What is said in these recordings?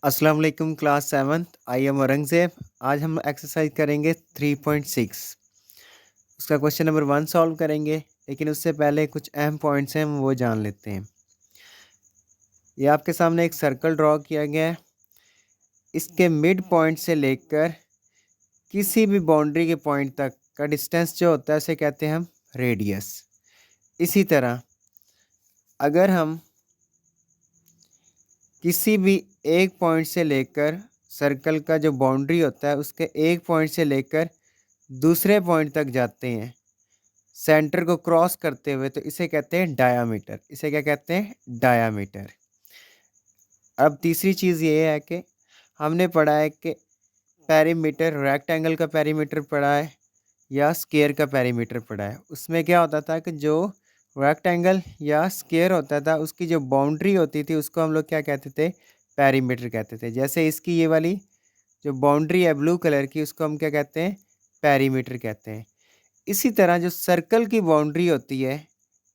अस्सलाम वालेकुम class 7th। I am Aurangzeb. आज हम एक्सरसाइज करेंगे 3.6। उसका क्वेश्चन नंबर 1 सॉल्व करेंगे, लेकिन उससे पहले कुछ अहम पॉइंट्स हैं, हम वो जान लेते हैं। ये आपके सामने एक सर्कल ड्रॉ किया गया है। इसके मिड पॉइंट से लेकर किसी भी बाउंड्री के पॉइंट तक का डिस्टेंस जो होता है उसे कहते हैं हम रेडियस। इसी तरह अगर हम किसी भी एक पॉइंट से लेकर सर्कल का जो बाउंड्री होता है उसके एक पॉइंट से लेकर दूसरे पॉइंट तक जाते हैं सेंटर को क्रॉस करते हुए, तो इसे कहते हैं डायामीटर। इसे क्या कहते हैं? डायामीटर। अब तीसरी चीज़ ये है कि हमने पढ़ा है कि पेरीमीटर, रेक्टेंगल का पेरीमीटर पढ़ा है या स्क्वायर का पेरीमीटर पढ़ा है। उसमें क्या होता था कि जो रेक्टेंगल या स्क्वायर होता था उसकी जो बाउंड्री होती थी उसको हम लोग क्या कहते थे? पेरीमीटर कहते थे। जैसे इसकी ये वाली जो बाउंड्री है ब्लू कलर की, उसको हम क्या कहते हैं? पेरीमीटर कहते हैं। इसी तरह जो सर्कल की बाउंड्री होती है,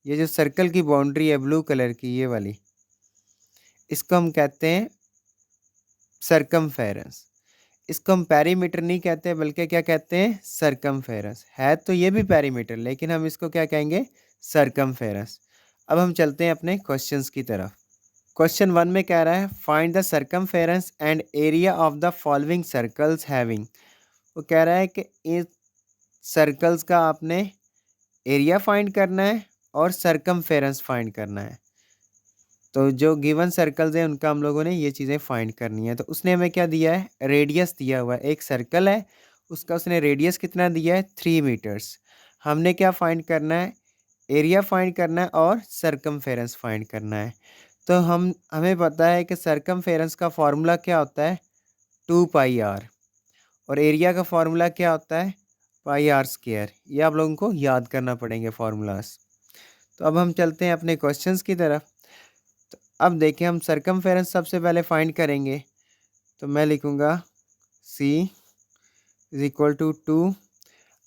ये जो सर्कल की बाउंड्री है ब्लू कलर की ये वाली, इसको हम कहते हैं सरकमफेरेंस। इसको हम पेरीमीटर नहीं कहते बल्कि क्या कहते हैं? सरकमफेरेंस। है तो ये भी पेरीमीटर, लेकिन हम इसको क्या कहेंगे? सरकमफेरेंस। अब हम चलते हैं अपने क्वेश्चंस की तरफ। क्वेश्चन 1 में कह रहा है find the circumference and area of the following circles having. वो कह रहा है कि इस सर्कल्स का आपने एरिया फाइंड करना है और सरकमफेरेंस फाइंड करना है। तो जो गिवन सर्कल्स हैं उनका हम लोगों ने ये चीज़ें फाइंड करनी है। तो उसने हमें क्या दिया है? रेडियस दिया हुआ है। एक सर्कल है, उसका उसने रेडियस कितना दिया है? 3 मीटर्स। हमने क्या फाइंड करना है? एरिया फाइंड करना है और सरकमफेरेंस फाइंड करना है। तो हमें पता है कि सरकमफेरेंस का फार्मूला क्या होता है? 2 पाई आर। और एरिया का फार्मूला क्या होता है? पाई आर स्क्वायर। ये आप लोगों को याद करना पड़ेंगे फार्मूलाज। तो अब हम चलते हैं अपने क्वेश्चंस की तरफ। तो अब देखें, हम सरकमफेरेंस सबसे पहले फाइंड करेंगे। तो मैं लिखूँगा सी इज इक्वल टू 2।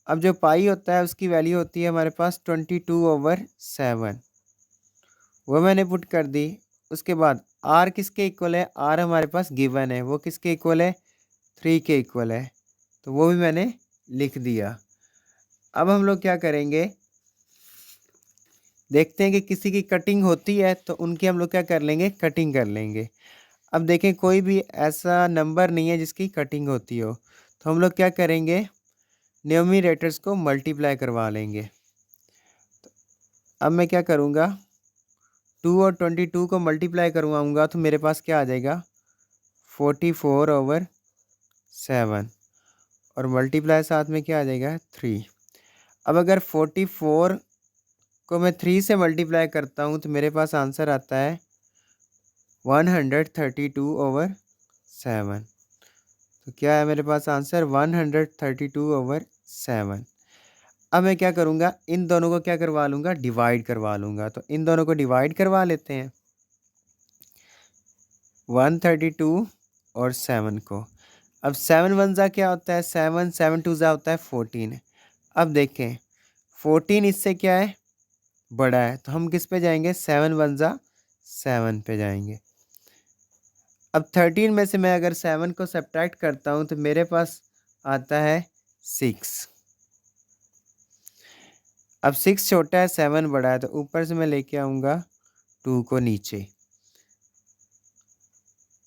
अब जो पाई होता है उसकी वैल्यू होती है हमारे पास 22/7। वो मैंने पुट कर दी। उसके बाद आर किसके इक्वल है? आर हमारे पास गिवन है, वो किसके इक्वल है? 3 के इक्वल है। तो वो भी मैंने लिख दिया। अब हम लोग क्या करेंगे, देखते हैं कि किसी की कटिंग होती है तो उनकी हम लोग क्या कर लेंगे? कटिंग कर लेंगे। अब देखें, कोई भी ऐसा नंबर नहीं है जिसकी कटिंग होती हो, तो हम लोग क्या करेंगे? न्यूमरेटर्स को मल्टीप्लाई करवा लेंगे। तो अब मैं क्या करूँगा, 2 और 22 को मल्टीप्लाई करवाऊँगा तो मेरे पास क्या आ जाएगा? 44/7। और मल्टीप्लाई साथ में क्या आ जाएगा? 3। अब अगर 44 को मैं 3 से मल्टीप्लाई करता हूँ तो मेरे पास आंसर आता है 132/7। तो क्या है मेरे पास आंसर? 132/7। अब मैं क्या करूँगा, इन दोनों को क्या करवा लूँगा? डिवाइड करवा लूँगा। तो इन दोनों को डिवाइड करवा लेते हैं, 132 और 7 को। अब 7 वन ज़ा क्या होता है? 7, 7 टू ज़ा होता है 14। अब देखें, 14 इससे क्या है? बड़ा है, तो हम किस पे जाएंगे? 7 वन ज़ा 7 पे जाएंगे। अब 13 में से मैं अगर 7 को सब्ट्रैक्ट करता हूँ तो मेरे पास आता है 6। अब 6 छोटा है, 7 बड़ा है, तो ऊपर से मैं लेके आऊँगा 2 को नीचे।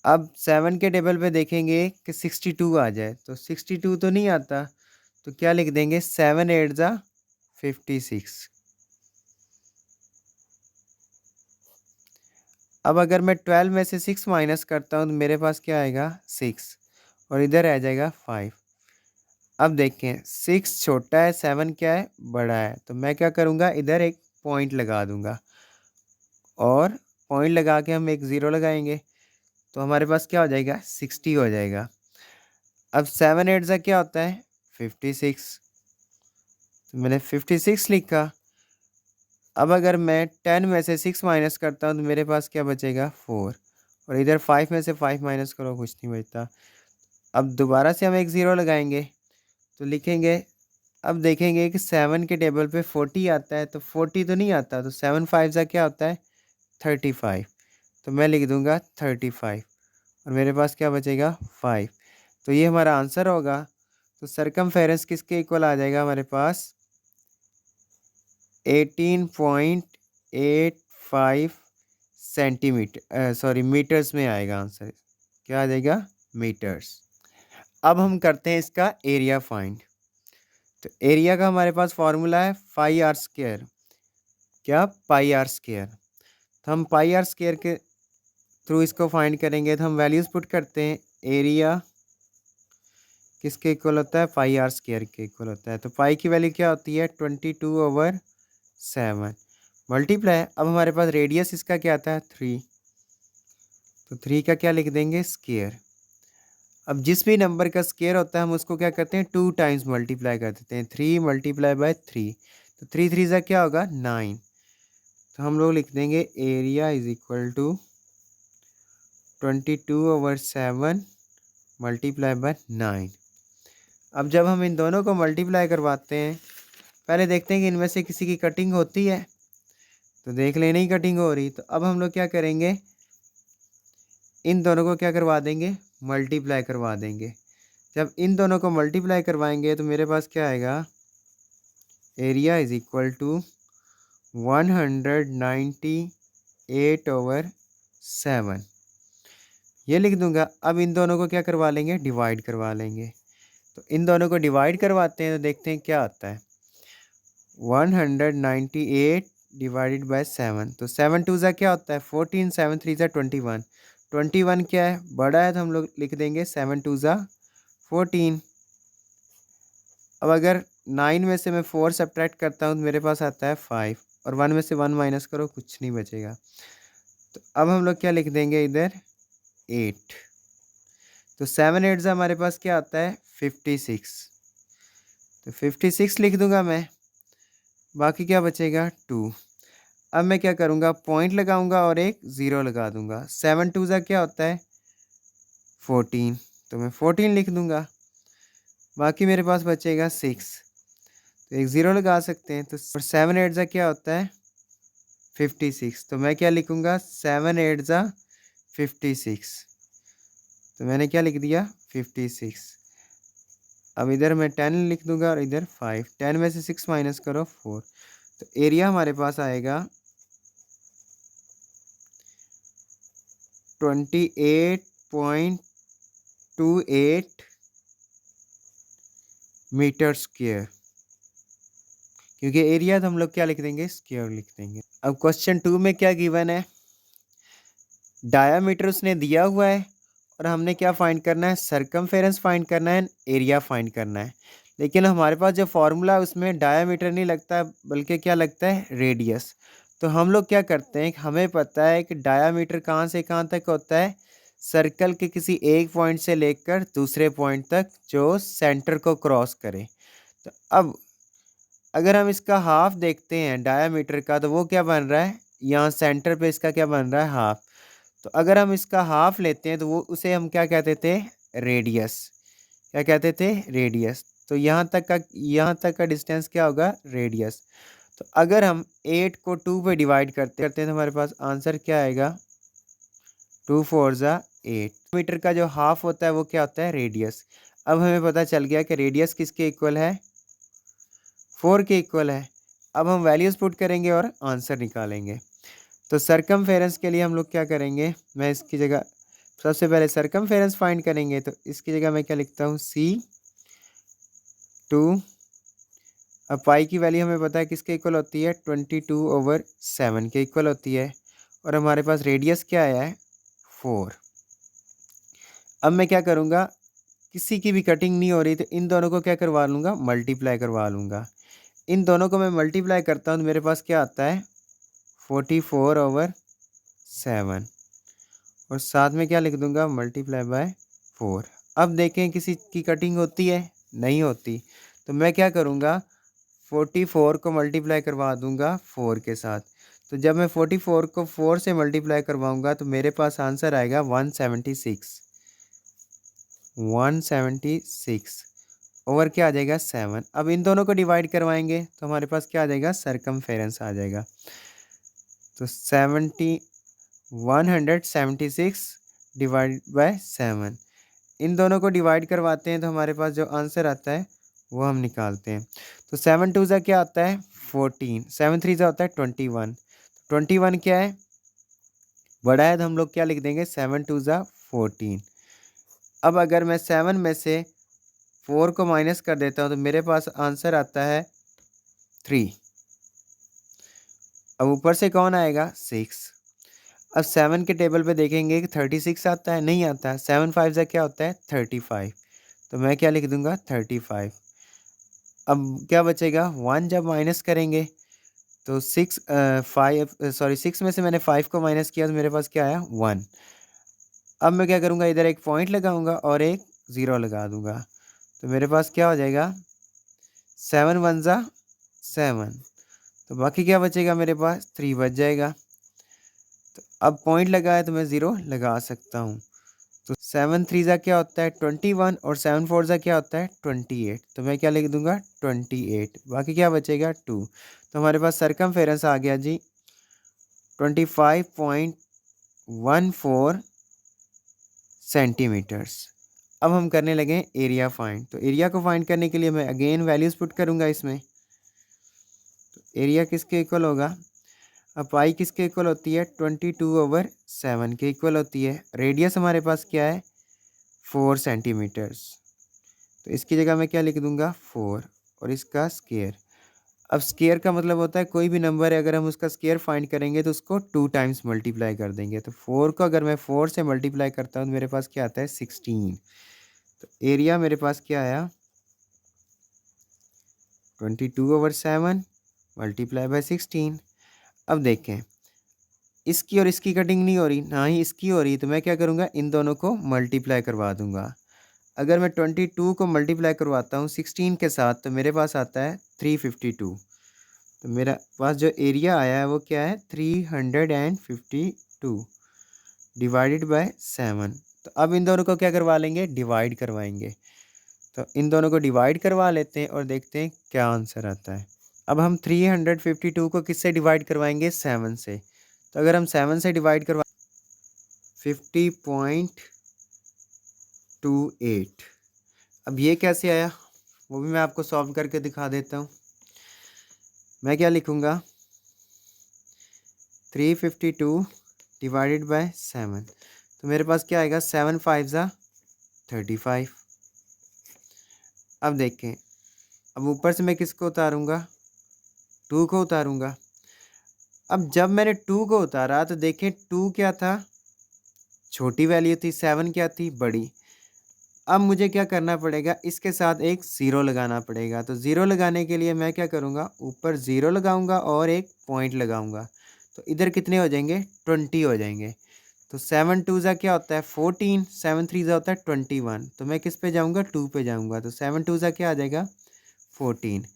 अब 7 के टेबल पे देखेंगे कि 62 आ जाए, तो 62 तो नहीं आता, तो क्या लिख देंगे? 7 8 ज़ा 56। अब अगर मैं 12 में से 6 माइनस करता हूँ तो मेरे पास क्या आएगा? 6। और इधर आ जाएगा 5। अब देखें, 6 छोटा है, 7 क्या है? बड़ा है, तो मैं क्या करूँगा? इधर एक पॉइंट लगा दूँगा और पॉइंट लगा के हम एक ज़ीरो लगाएंगे, तो हमारे पास क्या हो जाएगा? 60 हो जाएगा। अब 7 8 ज़ा क्या होता है? 56। तो मैंने 56 लिखा। अब अगर मैं 10 में से 6 माइनस करता हूँ तो मेरे पास क्या बचेगा? 4। और इधर 5 में से 5 माइनस करो, कुछ नहीं बचता। अब दोबारा से हम एक ज़ीरो लगाएंगे तो लिखेंगे, अब देखेंगे कि 7 के टेबल पे 40 आता है, तो 40 तो नहीं आता, तो 7 5 ज़ा क्या होता है? 35। तो मैं लिख दूंगा 35। और मेरे पास क्या बचेगा 5। तो ये हमारा आंसर होगा। तो सरकमफेरेंस किसके इक्वल आ जाएगा हमारे पास 18.85 सेंटीमीटर, सॉरी मीटर्स में आएगा आंसर। क्या आ जाएगा मीटर्स। अब हम करते हैं इसका एरिया फाइंड। तो एरिया का हमारे पास फॉर्मूला है पाई आर स्क्वायर। क्या पाई आर स्क्वायर। तो हम पाई आर स्क्वायर के थ्रू इसको फाइंड करेंगे। तो हम वैल्यूज पुट करते हैं। एरिया किसके इक्वल होता है पाई आर स्क्वायर के इक्वल होता है। तो पाई की वैल्यू क्या होती है 22/7 मल्टीप्लाई। अब हमारे पास रेडियस इसका क्या आता है 3। तो 3 का क्या लिख देंगे स्क्वायर। अब जिस भी नंबर का स्क्वायर होता है हम उसको क्या करते हैं 2 टाइम्स मल्टीप्लाई कर देते हैं। 3 मल्टीप्लाई बाय 3। तो 3 3 सा क्या होगा 9। तो हम लोग लिख देंगे area is equal to 22/7 multiply by 9। अब जब हम इन दोनों को मल्टीप्लाई करवाते हैं, पहले देखते हैं कि इनमें से किसी की कटिंग होती है। तो देख लें नहीं कटिंग हो रही। तो अब हम लोग क्या करेंगे इन दोनों को क्या करवा देंगे मल्टीप्लाई करवा देंगे। जब इन दोनों को मल्टीप्लाई करवाएंगे तो मेरे पास क्या आएगा एरिया इज इक्वल टू 198/7 ये लिख दूंगा। अब इन दोनों को क्या करवा लेंगे डिवाइड करवा लेंगे। तो इन दोनों को डिवाइड करवाते हैं तो देखते हैं क्या आता है 198 डिवाइडेड बाय 7। तो 7 2 ज़ा क्या होता है 14, 7 3 ज़ा 21। 21 क्या है बड़ा है तो हम लोग लिख देंगे 7 2 ज़ा 14। अब अगर 9 में से मैं 4 सब्ट्रैक्ट करता हूँ तो मेरे पास आता है 5 और 1 में से 1 माइनस करो कुछ नहीं बचेगा। तो अब हम लोग क्या लिख देंगे इधर 8। तो 7 8 ज़ा हमारे पास क्या आता है 56। तो 56 लिख दूंगा मैं। बाकी क्या बचेगा 2। अब मैं क्या करूँगा पॉइंट लगाऊंगा और एक ज़ीरो लगा दूंगा। 7 2 ज़ा क्या होता है 14। तो मैं 14 लिख दूंगा। बाकी मेरे पास बचेगा 6। तो एक ज़ीरो लगा सकते हैं। तो 7 8 ज़ा क्या होता है 56। तो मैं क्या लिखूँगा 7 8 ज़ा 56। तो मैंने क्या लिख दिया 56। अब इधर मैं 10 लिख दूंगा और इधर 5। 10 में से 6 माइनस करो 4। तो एरिया हमारे पास आएगा 28.28 मीटर स्क्वायर। क्योंकि एरिया तो हम लोग क्या लिख देंगे स्क्वायर लिख देंगे। अब क्वेश्चन 2 में क्या गिवन है डायामीटर उसने दिया हुआ है और हमने क्या फाइंड करना है सरकमफेरेंस फाइंड करना है एरिया फाइंड करना है। लेकिन हमारे पास जो फॉर्मूला है उसमें डायामीटर नहीं लगता है बल्कि क्या लगता है रेडियस। तो हम लोग क्या करते हैं हमें पता है कि डायामीटर कहाँ से कहाँ तक होता है सर्कल के किसी एक पॉइंट से लेकर दूसरे पॉइंट तक जो सेंटर को क्रॉस करे। तो अब अगर हम इसका हाफ देखते हैं डायामीटर का तो वो क्या बन रहा है यहाँ सेंटर पे इसका क्या बन रहा है हाफ। तो अगर हम इसका हाफ लेते हैं तो वो उसे हम क्या कहते थे रेडियस। क्या कहते थे रेडियस। तो यहाँ तक का डिस्टेंस क्या होगा रेडियस। तो अगर हम 8 को 2 पे डिवाइड करते हैं तो हमारे पास आंसर क्या आएगा 2 4 ज़ा 8 मीटर का जो हाफ होता है वो क्या होता है रेडियस। अब हमें पता चल गया कि रेडियस किसके इक्वल है 4 के इक्वल है। अब हम वैल्यूज़ पुट करेंगे और आंसर निकालेंगे। तो सरकमफेरेंस के लिए हम लोग क्या करेंगे मैं इसकी जगह सबसे पहले सरकमफेरेंस फाइंड करेंगे। तो इसकी जगह मैं क्या लिखता हूँ C2। अब पाई की वैल्यू हमें पता है किसके इक्वल होती है 22/7 के इक्वल होती है। और हमारे पास रेडियस क्या आया है 4। अब मैं क्या करूँगा किसी की भी कटिंग नहीं हो रही तो इन दोनों को क्या करवा लूँगा मल्टीप्लाई करवा लूँगा। इन दोनों को मैं मल्टीप्लाई करता हूँ तो मेरे पास क्या आता है 44/7 और साथ में क्या लिख दूंगा मल्टीप्लाई बाय 4। अब देखें किसी की कटिंग होती है नहीं होती। तो मैं क्या करूँगा 44 को मल्टीप्लाई करवा दूंगा 4 के साथ। तो जब मैं 44 को 4 से मल्टीप्लाई करवाऊंगा तो मेरे पास आंसर आएगा 176। 176 ओवर क्या आ जाएगा 7। अब इन दोनों को डिवाइड करवाएंगे तो हमारे पास क्या आ जाएगा सरकमफेरेंस आ जाएगा। तो 176 डिवाइड बाय 7। इन दोनों को डिवाइड करवाते हैं तो हमारे पास जो आंसर आता है वो हम निकालते हैं। तो 7 2 ज़ा क्या आता है 14, 7 3 ज़ा होता है 21। 21 क्या है, बड़ा है, तो हम लोग क्या लिख देंगे 7 2 ज़ा 14। अब अगर मैं 7 में से 4 को माइनस कर देता हूँ तो मेरे पास आंसर आता है 3। अब ऊपर से कौन आएगा 6। अब 7 के टेबल पे देखेंगे कि 36 आता है, नहीं आता। 7 5 ज़ा क्या होता है 35। तो मैं क्या लिख दूंगा 35। अब क्या बचेगा 1, जब माइनस करेंगे तो 6 में से मैंने 5 को माइनस किया तो मेरे पास क्या आया 1। अब मैं क्या करूँगा, इधर एक पॉइंट लगाऊंगा और एक ज़ीरो लगा दूंगा। तो मेरे पास क्या हो जाएगा 7 1 ज़ा 7। तो बाकी क्या बचेगा, मेरे पास 3 बच जाएगा। तो अब पॉइंट लगा है तो मैं ज़ीरो लगा सकता हूँ। तो 7 3 ज़ा क्या होता है 21 और 7 4 ज़ा क्या होता है 28। तो मैं क्या लिख दूंगा 28। बाकी क्या बचेगा 2। तो हमारे पास सरकमफेरेंस आ गया जी 25.14 सेंटीमीटर्स। अब हम करने लगे एरिया फाइंड। तो एरिया को फाइंड करने के लिए मैं अगेन वैल्यूज़ पुट करूँगा इसमें। तो एरिया किसके इक्वल होगा, अब पाई किसके इक्वल होती है 22/7 के इक्वल होती है। रेडियस हमारे पास क्या है 4 सेंटीमीटर्स। तो इसकी जगह मैं क्या लिख दूंगा 4 और इसका स्केयर। अब स्केयर का मतलब होता है कोई भी नंबर है, अगर हम उसका स्केयर फाइंड करेंगे तो उसको 2 टाइम्स मल्टीप्लाई कर देंगे। तो 4 को अगर मैं 4 से मल्टीप्लाई करता हूँ तो मेरे पास क्या आता है 16। तो एरिया मेरे पास क्या आया 22/7 मल्टीप्लाई बाय 16। अब देखें इसकी और इसकी कटिंग नहीं हो रही, ना ही इसकी हो रही, तो मैं क्या करूँगा इन दोनों को मल्टीप्लाई करवा दूंगा। अगर मैं 22 को मल्टीप्लाई करवाता हूँ 16 के साथ तो मेरे पास आता है 352। तो मेरा पास जो एरिया आया है वो क्या है 352 डिवाइडेड बाय 7। तो अब इन दोनों को क्या करवा लेंगे डिवाइड करवाएंगे। तो इन दोनों को डिवाइड करवा लेते हैं और देखते हैं क्या आंसर आता है। अब हम 352 को किससे डिवाइड करवाएंगे 7 से। तो अगर हम 7 से डिवाइड करवा 50.28। अब ये कैसे आया वो भी मैं आपको सॉल्व करके दिखा देता हूँ। मैं क्या लिखूँगा 352 डिवाइडेड बाय 7। तो मेरे पास क्या आएगा 7 5 ज़ा 35। अब देखें, अब ऊपर से मैं किसको उतारूँगा 2 को उतारूँगा। अब जब मैंने 2 को उतारा तो देखें 2 क्या था छोटी वैल्यू थी, 7 क्या थी बड़ी। अब मुझे क्या करना पड़ेगा इसके साथ एक ज़ीरो लगाना पड़ेगा। तो ज़ीरो लगाने के लिए मैं क्या करूँगा ऊपर ज़ीरो लगाऊँगा और एक पॉइंट लगाऊँगा। तो इधर कितने हो जाएंगे 20 हो जाएंगे। तो 7 2 ज़ा क्या होता है 14, 7 3 ज़ा होता है 21। तो मैं किस पे जाऊँगा 2 पे जाऊँगा। तो 7 2 ज़ा क्या आ जाएगा 14।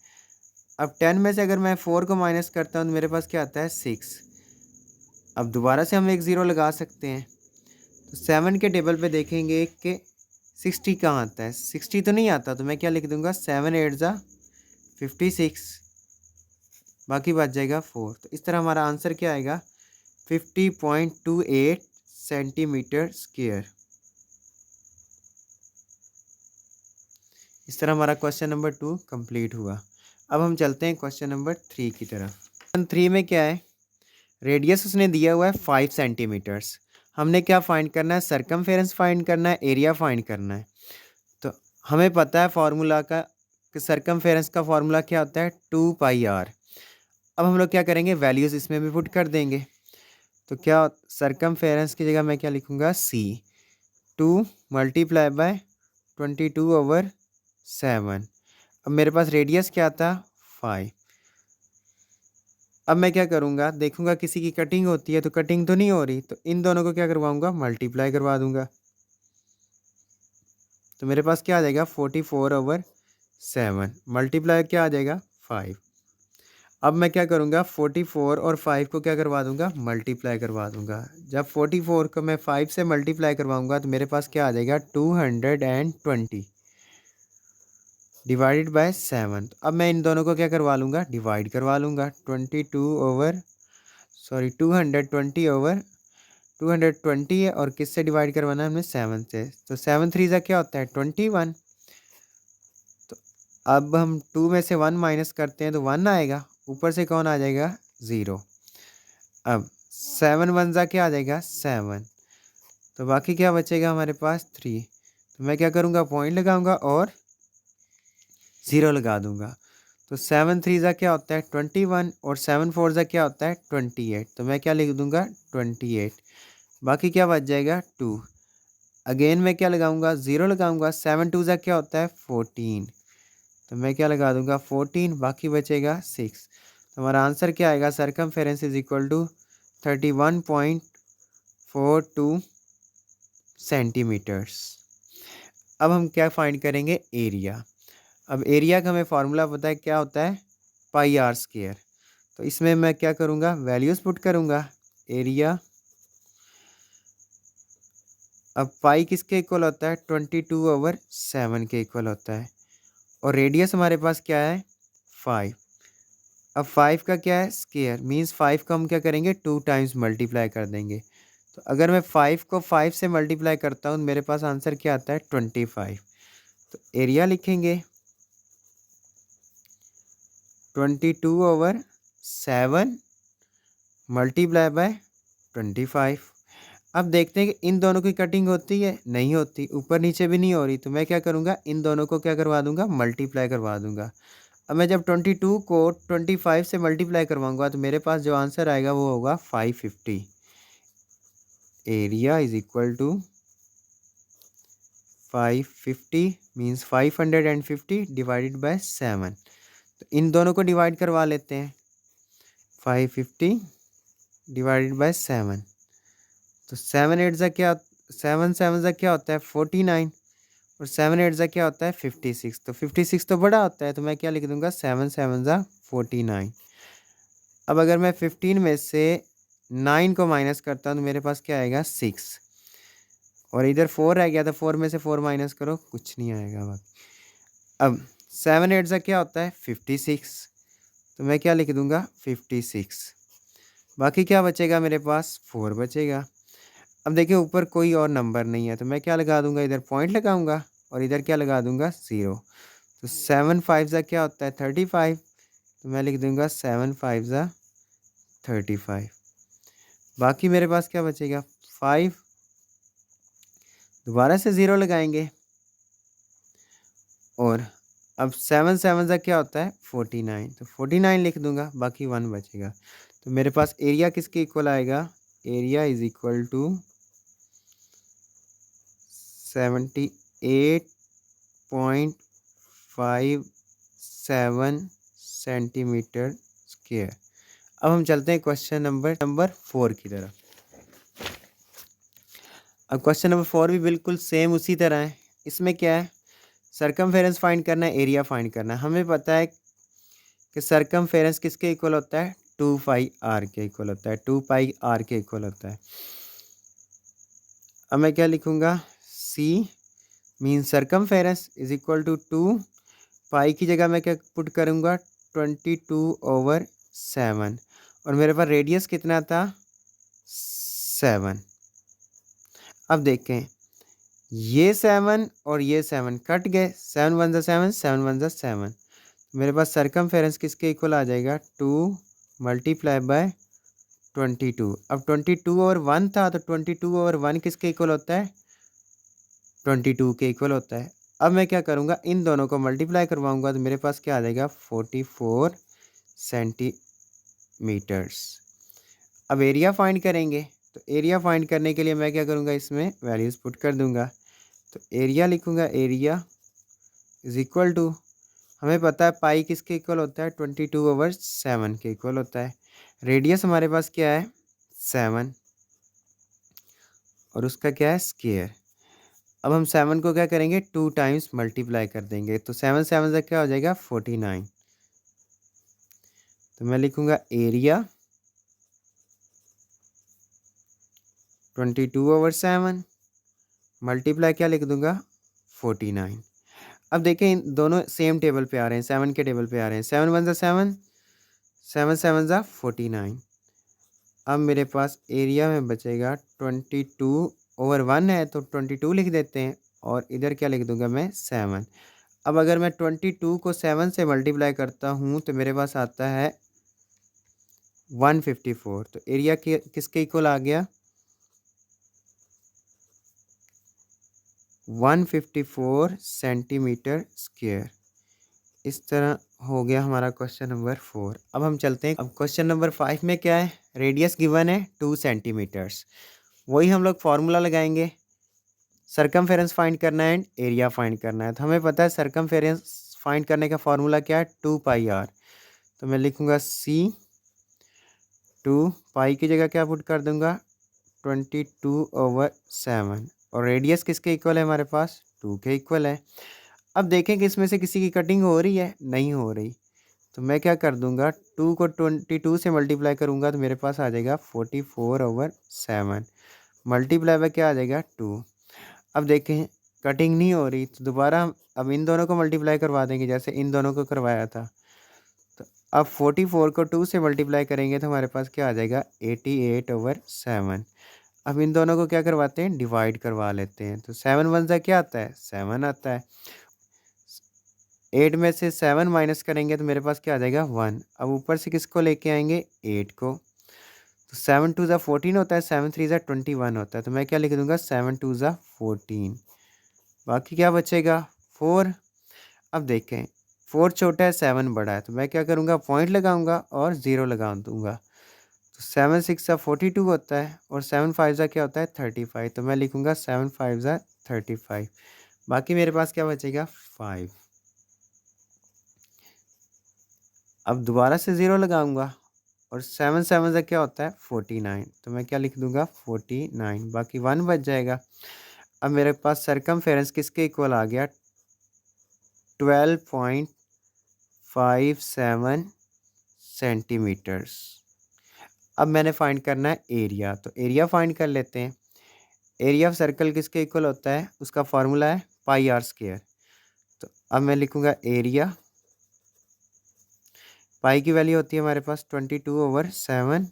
अब 10 में से अगर मैं 4 को माइनस करता हूँ तो मेरे पास क्या आता है 6। अब दोबारा से हम एक ज़ीरो लगा सकते हैं। तो 7 के टेबल पे देखेंगे कि 60 कहाँ आता है, 60 तो नहीं आता। तो मैं क्या लिख दूंगा 7 8 ज़ा 56, बाकी बच जाएगा 4। तो इस तरह हमारा आंसर क्या आएगा 50.28 सेंटीमीटर स्क्वायर। इस तरह हमारा क्वेश्चन नंबर 2 कंप्लीट हुआ। अब हम चलते हैं क्वेश्चन नंबर 3 की तरफ। क्वेश्चन 3 में क्या है, रेडियस उसने दिया हुआ है 5 सेंटीमीटर्स। हमने क्या फाइंड करना है सरकमफेरेंस फाइंड करना है, एरिया फाइंड करना है। तो हमें पता है फार्मूला का कि सरकमफेरेंस का फार्मूला क्या होता है 2πr। अब हम लोग क्या करेंगे वैल्यूज़ इसमें भी पुट कर देंगे। तो क्या सरकमफेरेंस की जगह मैं क्या लिखूँगा c 2 मल्टीप्लाई बाय 22/7। अब मेरे पास रेडियस क्या था 5। अब मैं क्या करूँगा देखूँगा किसी की कटिंग होती है तो कटिंग तो नहीं हो रही, तो इन दोनों को क्या करवाऊँगा मल्टीप्लाई करवा दूँगा। तो मेरे पास क्या आ जाएगा 44/7 मल्टीप्लाई क्या आ जाएगा 5। अब मैं क्या करूँगा 44 और 5 को क्या करवा दूँगा मल्टीप्लाई करवा दूँगा। जब 44 को मैं 5 से मल्टीप्लाई करवाऊँगा तो मेरे पास क्या आ जाएगा 220 डिवाइडेड बाय 7। अब मैं इन दोनों को क्या करवा लूँगा डिवाइड करवा लूँगा 220/7 220 है और किससे डिवाइड करवाना है हमने 7 से। तो 7 3 ज़ा क्या होता है 21। तो अब हम 2 में से 1 माइनस करते हैं तो 1 आएगा, ऊपर से कौन आ जाएगा 0। अब 7 1 ज़ा क्या आ जाएगा 7। तो बाकी क्या बचेगा हमारे पास 3। तो मैं क्या करूँगा पॉइंट लगाऊंगा और 0 लगा दूंगा। तो 7 3 ज़ा क्या होता है 21 और 7 4 ज़ा क्या होता है 28। तो मैं क्या लिख दूंगा 28। बाकी क्या बच जाएगा 2। अगेन मैं क्या लगाऊंगा 0 लगाऊंगा। 7 2 ज़ा क्या होता है 14। तो मैं क्या लगा दूंगा 14। बाकी बचेगा 6। तो हमारा आंसर क्या आएगा circumference is equal to 31.42 centimeters. अब हम क्या फाइंड करेंगे एरिया। अब एरिया का हमें फार्मूला पता है क्या होता है पाई आर स्क्वायर। तो इसमें मैं क्या करूँगा वैल्यूज़ पुट करूँगा एरिया। अब पाई किसके इक्वल होता है 22/7 के इक्वल होता है और रेडियस हमारे पास क्या है 5। अब 5 का क्या है स्क्वायर मीन्स 5 को हम क्या करेंगे 2 टाइम्स मल्टीप्लाई कर देंगे। तो अगर मैं 5 को 5 से मल्टीप्लाई करता हूँ मेरे पास आंसर क्या आता है 25। तो एरिया लिखेंगे 22/7 मल्टीप्लाई बाय 25। अब देखते हैं कि इन दोनों की कटिंग होती है नहीं होती, ऊपर नीचे भी नहीं हो रही। तो मैं क्या करूँगा इन दोनों को क्या करवा दूंगा मल्टीप्लाई करवा दूंगा। अब मैं जब 22 को 25 से मल्टीप्लाई करवाऊंगा तो मेरे पास जो आंसर आएगा वो होगा 550। Area is equal to 550 means 550 divided by 7। तो इन दोनों को डिवाइड करवा लेते हैं 550 डिवाइडेड बाय 7। तो 7 8 ज़ा क्या 7 7 ज़ा क्या होता है 49 और 7 8 ज़ा क्या होता है 56। तो 56 तो बड़ा होता है तो मैं क्या लिख दूंगा 7 7 ज़ा 49। अब अगर मैं 15 में से 9 को माइनस करता हूँ तो मेरे पास क्या आएगा 6 और इधर 4 रह गया था 4 में से 4 माइनस करो कुछ नहीं आएगा बाकी। अब 7 8 ज़ा क्या होता है 56। तो मैं क्या लिख दूंगा 56। बाकी क्या बचेगा मेरे पास 4 बचेगा। अब देखिए ऊपर कोई और नंबर नहीं है तो मैं क्या लगा दूंगा इधर पॉइंट लगाऊंगा और इधर क्या लगा दूंगा 0। तो 7 5 ज़ा क्या होता है 35। तो मैं लिख दूंगा 7 5 ज़ा 35। बाकी मेरे पास क्या बचेगा 5। दोबारा से 0 लगाएंगे और अब 7 7 ज़ा क्या होता है 49। तो 49 लिख दूंगा बाकी 1 बचेगा। तो मेरे पास एरिया किसके इक्वल आएगा area is equal to 78.57 centimeter square. अब हम चलते हैं क्वेश्चन नंबर 4 की तरफ। अब क्वेश्चन नंबर 4 भी बिल्कुल सेम उसी तरह है। इसमें क्या है सरकमफेरेंस फाइंड करना है एरिया फाइंड करना है। हमें पता है कि सरकमफेरेंस किसके इक्वल होता है 2 पाई आर के इक्वल होता है 2 पाई आर के इक्वल होता है। अब मैं क्या लिखूंगा C mean circumference is equal to 2 pi की जगह मैं क्या पुट करूँगा 22/7 और मेरे पास रेडियस कितना था 7। अब देखें ये 7 और ये 7 कट गए 7 1 ज़ा 7 7 1 ज़ा 7। मेरे पास सरकमफेरेंस किसके इक्वल आ जाएगा 2 मल्टीप्लाई बाय 22। अब 22/1 था तो 22/1 किसके इक्वल होता है 22 के इक्वल होता है। अब मैं क्या करूँगा इन दोनों को मल्टीप्लाई करवाऊँगा तो मेरे पास क्या आ जाएगा 44 सेंटीमीटर्स। अब एरिया फाइंड करेंगे तो एरिया फाइंड करने के लिए मैं क्या करूँगा इसमें वैल्यूज़ पुट कर दूँगा। तो एरिया लिखूँगा एरिया इज इक्वल टू हमें पता है पाई किसके इक्वल होता है 22/7 के इक्वल होता है। रेडियस हमारे पास क्या है 7 और उसका क्या है स्क्वायर। अब हम 7 को क्या करेंगे 2 टाइम्स मल्टीप्लाई कर देंगे तो 7 7 से क्या हो जाएगा 49। तो मैं लिखूँगा एरिया 22/7 मल्टीप्लाई क्या लिख दूँगा 49। अब देखें इन दोनों सेम टेबल पे आ रहे हैं 7 के टेबल पे आ रहे हैं 7 1 ज़ा 7 7 7 ज़ा 49। अब मेरे पास एरिया में बचेगा 22/1 है तो 22 लिख देते हैं और इधर क्या लिख दूंगा मैं 7। अब अगर मैं 22 को 7 से मल्टीप्लाई करता हूँ तो मेरे पास आता है 154। तो एरिया किसके इक्वल आ गया 154 सेंटीमीटर स्क्वायर। इस तरह हो गया हमारा क्वेश्चन नंबर 4। अब हम चलते हैं, अब क्वेश्चन नंबर 5 में क्या है, रेडियस गिवन है 2 सेंटीमीटर्स। वही हम लोग फॉर्मूला लगाएंगे, सरकमफेरेंस फाइंड करना है एंड एरिया फाइंड करना है। तो हमें पता है सरकमफेरेंस फाइंड करने का फॉर्मूला क्या है 2πr। तो मैं लिखूंगा c 2 पाई की जगह क्या पुट कर दूंगा 22/7 और रेडियस किसके इक्वल है हमारे पास 2 के इक्वल है। अब देखें कि इसमें से किसी की कटिंग हो रही है, नहीं हो रही, तो मैं क्या कर दूंगा 2 को 22 से मल्टीप्लाई करूंगा तो मेरे पास आ जाएगा 44/7 मल्टीप्लाई बाय क्या आ जाएगा 2। अब देखें कटिंग नहीं हो रही तो दोबारा हम अब इन दोनों को मल्टीप्लाई करवा देंगे जैसे इन दोनों को करवाया था। तो अब 44 को 2 से मल्टीप्लाई करेंगे तो हमारे पास क्या आ जाएगा 88/7। अब इन दोनों को क्या करवाते हैं डिवाइड करवा लेते हैं। तो 7 वन सा क्या आता है 7 आता है। 8 में से 7 माइनस करेंगे तो मेरे पास क्या आ जाएगा 1। अब ऊपर से किसको लेके आएंगे 8 को। तो 7 2 ज़ा 14 होता है, 7 3 ज़ा 21 होता है। तो मैं क्या लिख दूंगा 7 2 ज़ा 14। बाकी क्या बचेगा 4। अब देखें 4 छोटा है 7 बड़ा है, तो मैं क्या करूँगा पॉइंट लगाऊंगा और 0 लगा दूंगा। तो 7 6 ज़ा 42 होता है और 7 5 ज़ा क्या होता है 35। तो मैं लिखूंगा 7 5 ज़ा 35। बाकी मेरे पास क्या बचेगा 5। अब दोबारा से 0 लगाऊंगा और 7 7 ज़ा क्या होता है 49। तो मैं क्या लिख दूंगा 49, बाकी 1 बच जाएगा। अब मेरे पास सरकमफेरेंस किसके इक्वल आ गया 12.57 सेंटीमीटर्स। अब मैंने फाइंड करना है एरिया, तो एरिया फाइंड कर लेते हैं। एरिया ऑफ सर्कल किसके इक्वल होता है, उसका फॉर्मूला है πr²। तो अब मैं लिखूंगा एरिया, पाई की वैल्यू होती है हमारे पास 22/7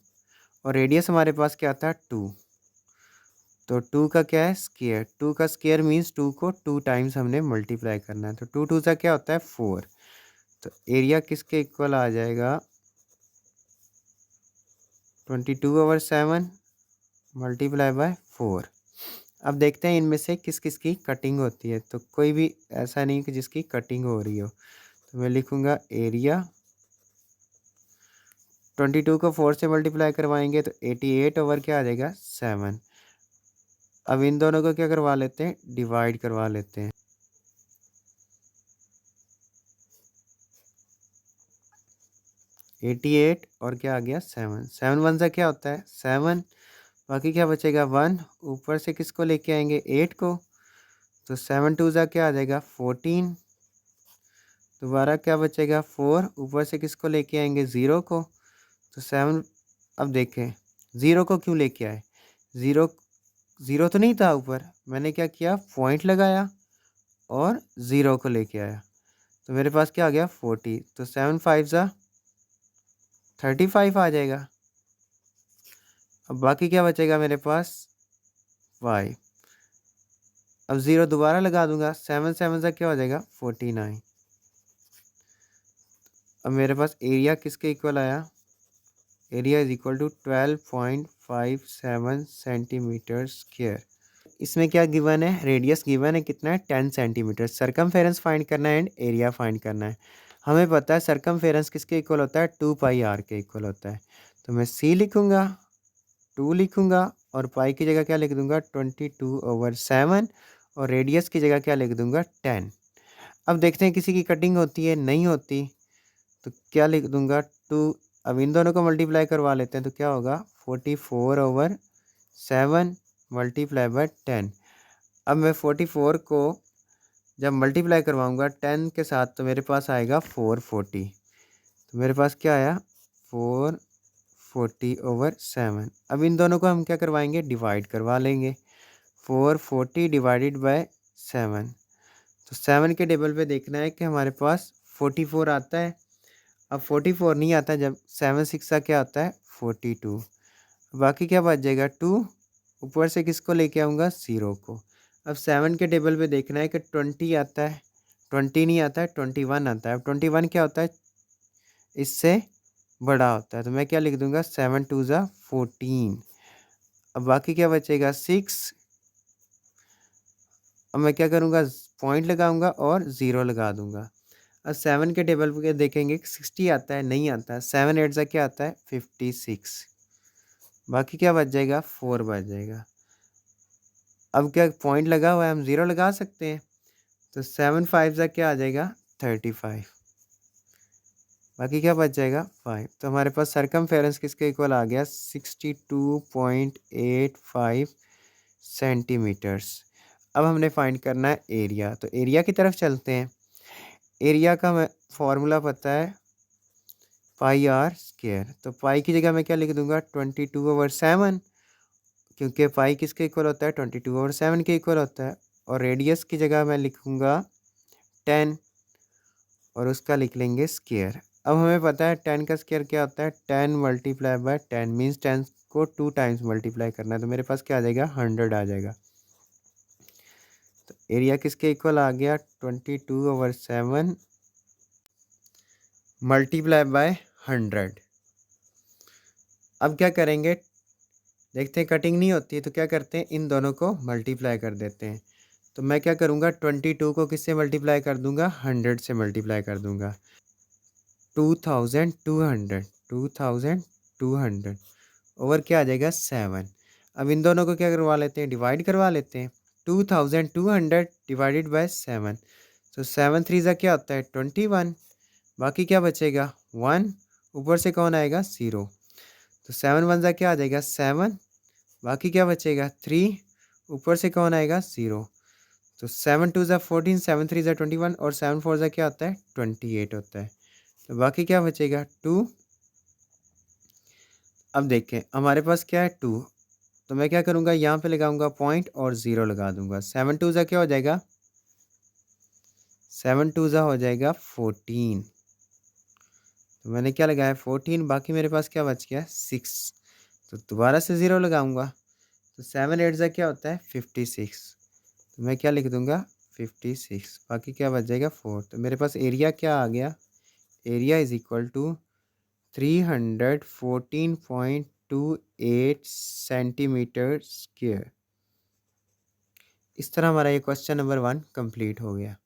और रेडियस हमारे पास क्या आता है 2। तो 2 का क्या है स्क्वायर, 2 का स्क्वायर मीन्स 2 को 2 टाइम्स हमने मल्टीप्लाई करना है। तो 2 2 सा क्या होता है 4। तो एरिया किसके इक्वल आ जाएगा 22/7 मल्टीप्लाई बाय 4। अब देखते हैं इनमें से किस किस की कटिंग होती है। तो कोई भी ऐसा नहीं कि जिसकी कटिंग हो रही हो। तो मैं लिखूंगा एरिया 22 को 4 से मल्टीप्लाई करवाएंगे तो 88 ओवर क्या आ जाएगा 7। अब इन दोनों को क्या करवा लेते हैं डिवाइड करवा लेते हैं। 88 और क्या आ गया 7, 7 वन सा क्या होता है 7, बाकी क्या बचेगा 1। ऊपर से किसको लेके आएंगे 8 को। तो 7 2 ज़ा क्या आ जाएगा 14। दोबारा क्या बचेगा 4, ऊपर से किसको लेके आएंगे 0 को। तो 7, अब देखें 0 को क्यों लेके आए, 0 0 तो नहीं था ऊपर, मैंने क्या किया पॉइंट लगाया और 0 को लेके आया। तो मेरे पास क्या आ गया 40। तो 7 5 ज़ा 35 आ जाएगा। अब बाकी क्या बचेगा मेरे पास 5। अब 0 दोबारा लगा दूंगा, 7 7 ज़ा क्या हो जाएगा 49। अब मेरे पास एरिया किसके इक्वल आया, area is equal to 12.57 centimeter square. इसमें क्या गिवन है रेडियस गिवन है कितना है 10 सेंटीमीटर। सरकमफेरेंस फाइंड करना है एंड एरिया फाइंड करना है। हमें पता है सरकमफेरेंस किसके इक्वल होता है 2πr के इक्वल होता है। तो मैं c लिखूंगा 2 लिखूंगा और पाई की जगह क्या लिख दूंगा 22/7 और रेडियस की जगह क्या लिख दूंगा 10। अब देखते हैं किसी की कटिंग होती है नहीं होती, तो क्या लिख दूंगा 2। अब इन दोनों को मल्टीप्लाई करवा लेते हैं तो क्या होगा 44/7 मल्टीप्लाई बाय 10। अब मैं 44 को जब मल्टीप्लाई करवाऊंगा 10 के साथ तो मेरे पास आएगा 440। तो मेरे पास क्या आया 440/7। अब इन दोनों को हम क्या करवाएंगे डिवाइड करवा लेंगे। 440 डिवाइडेड बाय 7। तो 7 के टेबल पे देखना है कि हमारे पास 44 आता है। अब 44 नहीं आता, जब 7 6 का क्या आता है 42। बाकी क्या बच जाएगा 2, ऊपर से किसको लेके आऊँगा 0 को। अब 7 के टेबल पे देखना है कि 20 आता है, 20 नहीं आता है, 21 आता है। अब 21 क्या होता है, इससे बड़ा होता है, तो मैं क्या लिख दूंगा 7 2 ज़ा 14। अब बाकी क्या बचेगा 6। अब मैं क्या करूँगा, पॉइंट लगाऊंगा और 0 लगा दूंगा। अब 7 के टेबल पे देखेंगे 60 आता है, नहीं आता है। 7 8 ज़ा क्या आता है 56। बाकी क्या बच जाएगा 4 बच जाएगा। अब क्या पॉइंट लगा हुआ है, हम 0 लगा सकते हैं, तो 7 5 ज़ा क्या आ जाएगा 35। बाकी क्या बच जाएगा 5। तो हमारे पास सरकमफेरेंस किसके इक्वल आ गया 62.85 सेंटीमीटर्स। अब हमने फाइंड करना है एरिया, तो एरिया की तरफ चलते हैं। एरिया का फॉर्मूला पता है पाई आर स्क्वायर, तो पाई की जगह मैं क्या लिख दूंगा 22/7, क्योंकि पाई किसके इक्वल होता है 22/7 के इक्वल होता है। और रेडियस की जगह मैं लिखूंगा 10 और उसका लिख लेंगे स्क्वायर। अब हमें पता है 10 का स्क्वायर क्या होता है, 10 मल्टीप्लाई बाय 10 मीन्स 10 को 2 टाइम्स मल्टीप्लाई करना है, तो मेरे पास क्या आ जाएगा 100 आ जाएगा। तो एरिया किसके इक्वल आ गया 22/7 मल्टीप्लाई बाय 100। अब क्या करेंगे, देखते हैं कटिंग नहीं होती है तो क्या करते हैं, इन दोनों को मल्टीप्लाई कर देते हैं। तो मैं क्या करूँगा 22 को किससे मल्टीप्लाई कर दूंगा 100 से मल्टीप्लाई कर दूंगा। 2200, 2200 ओवर क्या आ जाएगा 7। अब इन दोनों को क्या करवा लेते हैं, डिवाइड करवा लेते हैं। 2200 डिवाइडेड बाय 7, तो 7 3 ज़ा क्या होता है 21। बाकी क्या बचेगा 1, ऊपर से कौन आएगा 0, तो 7 1 ज़ा क्या आ जाएगा 7। बाकी क्या बचेगा 3, ऊपर से कौन आएगा 0, तो 7 2 ज़ा 14, 7 3 ज़ा 21 और 7 4 ज़ा क्या होता है 28 होता है। तो बाकी क्या बचेगा 2। अब देखें हमारे पास क्या है 2, तो मैं क्या करूँगा यहाँ पे लगाऊंगा पॉइंट और 0 लगा दूंगा। 7 2 ज़ा क्या हो जाएगा 7 2 ज़ा हो जाएगा 14, तो मैंने क्या लगाया 14। बाकी मेरे पास क्या बच गया 6, तो दोबारा से 0 लगाऊंगा, तो 7 8 ज़ा क्या होता है 56, तो मैं क्या लिख दूंगा 56। बाकी क्या बच जाएगा 4, तो मेरे पास एरिया क्या आ गया, area is equal to 314.28 centimeter square. इस तरह हमारा ये क्वेश्चन नंबर 1 कंप्लीट हो गया।